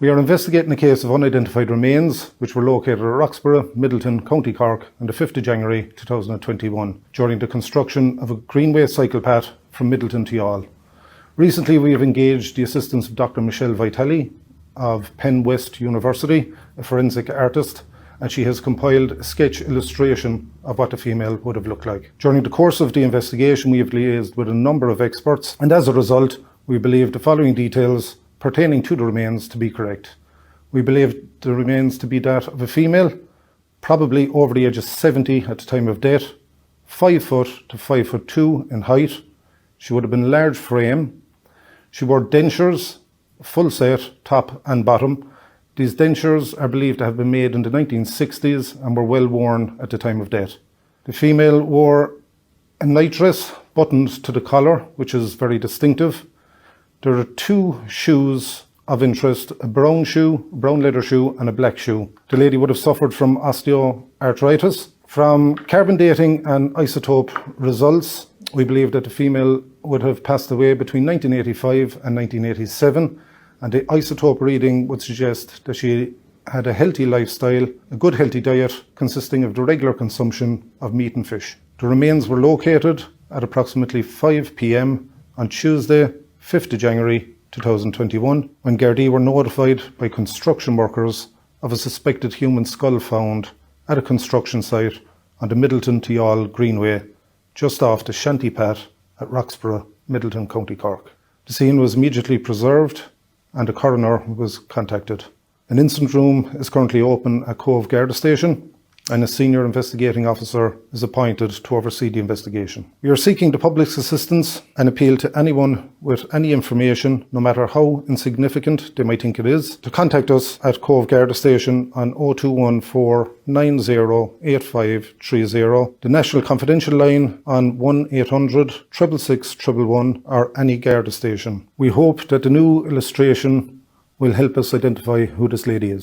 We are investigating a case of unidentified remains which were located at Roxborough, Midleton, County Cork on the 5th of January 2021 during the construction of a greenway cycle path from Midleton-Youghal. Recently we have engaged the assistance of Dr. Michelle Vitali of Penn West University, a forensic artist, and she has compiled a sketch illustration of what the female would have looked like. During the course of the investigation we have liaised with a number of experts, and as a result we believe the following details pertaining to the remains to be correct. We believe the remains to be that of a female, probably over the age of 70 at the time of death, 5 foot to 5'2" in height. She would have been large frame. She wore dentures, full set, top and bottom. These dentures are believed to have been made in the 1960s and were well worn at the time of death. The female wore a night dress buttoned to the collar, which is very distinctive. There are 2 shoes of interest, a brown leather shoe and a black shoe. The lady would have suffered from osteoarthritis. From carbon dating and isotope results, we believe that the female would have passed away between 1985 and 1987, and the isotope reading would suggest that she had a healthy lifestyle, a good healthy diet consisting of the regular consumption of meat and fish. The remains were located at approximately 5 p.m. on Tuesday, 5th of January 2021, when Gardaí were notified by construction workers of a suspected human skull found at a construction site on the Midleton-Youghal Greenway, just off the Shanty Path at Roxborough, Midleton, County Cork. The scene was immediately preserved and the coroner was contacted. An incident room is currently open at Cove Garda Station, and a senior investigating officer is appointed to oversee the investigation. We are seeking the public's assistance and appeal to anyone with any information, no matter how insignificant they might think it is, to contact us at Cove Garda Station on 0214 908530, the National Confidential line on 1800 666 111, or any Garda station. We hope that the new illustration will help us identify who this lady is.